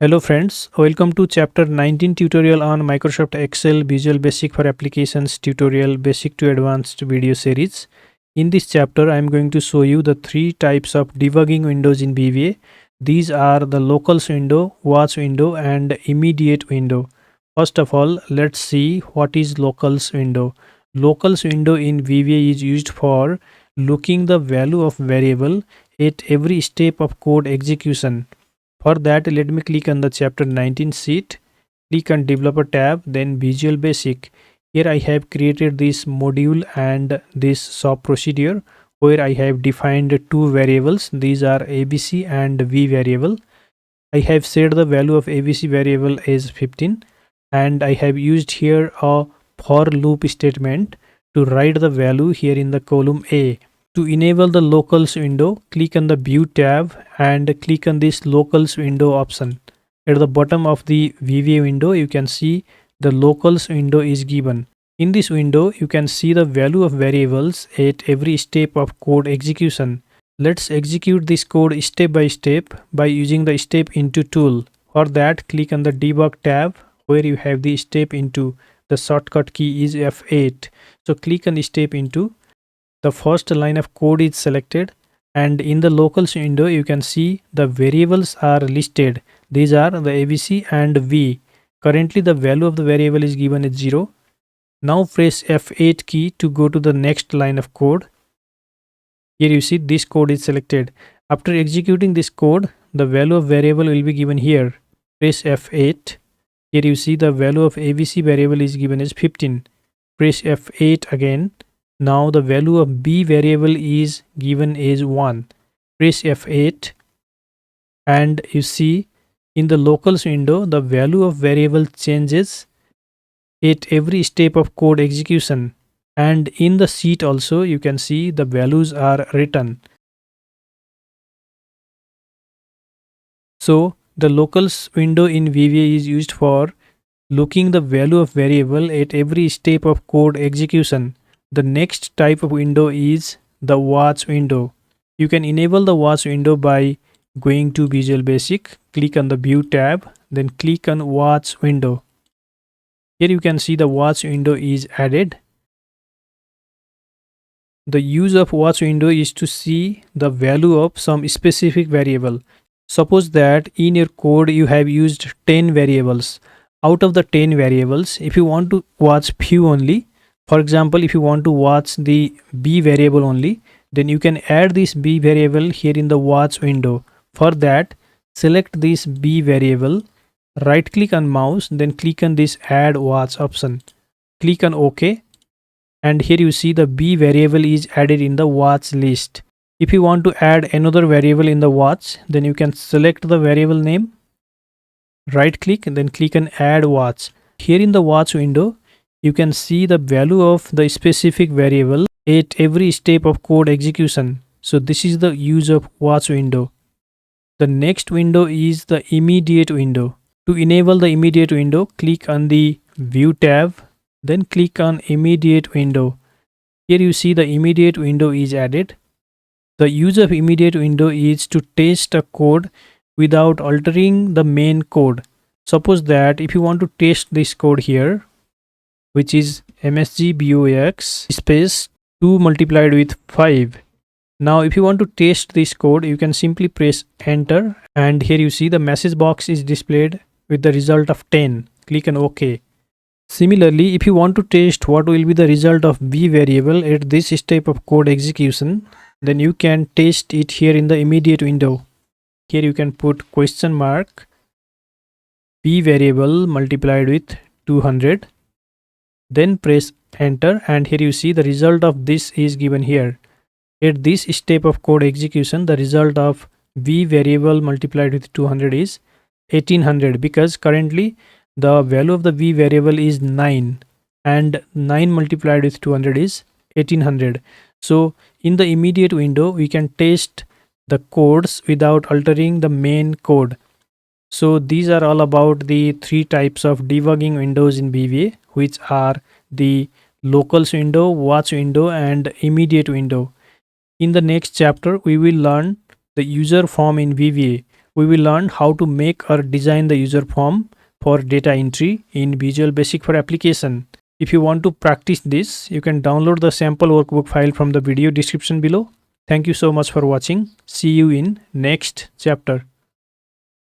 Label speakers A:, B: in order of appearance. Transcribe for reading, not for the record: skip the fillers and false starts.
A: Hello friends, welcome to chapter 19 tutorial on Microsoft Excel Visual Basic for Applications tutorial basic to advanced video series. In this chapter I am going to show you the three types of debugging windows in VBA. These are the locals window, watch window and immediate window. First of all, let's see what is locals window. Locals window in VBA is used for looking the value of variable at every step of code execution. For that, let me click on the chapter 19 sheet, click on developer tab, then Visual Basic. Here I have created this module and this SOP procedure where I have defined two variables. These are ABC and V variable. I have set the value of ABC variable as 15 and I have used here a for loop statement to write the value here in the column A. To enable the locals window, click on the view tab and click on this locals window option. At the bottom of the VBA window, you can see the locals window is given. In this window, you can see the value of variables at every step of code execution. Let's execute this code step by step by using the step into tool. For that, click on the debug tab where you have the step into. The shortcut key is F8. So click on the step into. The first line of code is selected and in the locals window you can see the variables are listed. These are the ABC and V. Currently the value of the variable is given as 0. Now press F8 key to go to the next line of code. Here you see this code is selected. After executing this code, the value of variable will be given here. Press F8. Here you see the value of ABC variable is given as 15. Press F8 again. Now the value of B variable is given as 1. Press F8 and you see in the locals window the value of variable changes at every step of code execution, and in the sheet also you can see the values are written. So the locals window in VBA is used for looking the value of variable at every step of code execution. The next type of window is the watch window. You can enable the watch window by going to Visual Basic, click on the view tab, then click on watch window. Here you can see the watch window is added. The use of watch window is to see the value of some specific variable. Suppose that in your code you have used 10 variables. Out of the 10 variables, if you want to watch few only, for example, if you want to watch the B variable only, then you can add this B variable here in the watch window. For that, select this B variable, right click on mouse, then click on this add watch option. Click on OK, and here you see the B variable is added in the watch list. If you want to add another variable in the watch, then you can select the variable name, right click and then click on add watch. Here in the watch window, you can see the value of the specific variable at every step of code execution. So this is the use of watch window. The next window is the immediate window. To enable the immediate window, click on the view tab, then click on immediate window. Here you see the immediate window is added. The use of immediate window is to test a code without altering the main code. Suppose that if you want to test this code here, which is msgbox space 2 multiplied with 5. Now if you want to test this code, you can simply press enter and here you see the message box is displayed with the result of 10. Click on OK. Similarly, if you want to test what will be the result of B variable at this step of code execution, then you can test it here in the immediate window. Here you can put question mark B variable multiplied with 200. Then press enter and here you see the result of this is given here. At this step of code execution, the result of V variable multiplied with 200 is 1800 because currently the value of the V variable is 9 and 9 multiplied with 200 is 1800. So in the immediate window, we can test the codes without altering the main code. So these are all about the three types of debugging windows in VBA, which are the locals window, watch window and immediate window. In the next chapter, we will learn the user form in VBA. We will learn how to make or design the user form for data entry in Visual Basic for application. If you want to practice this, you can download the sample workbook file from the video description below. Thank you so much for watching. See you in next chapter.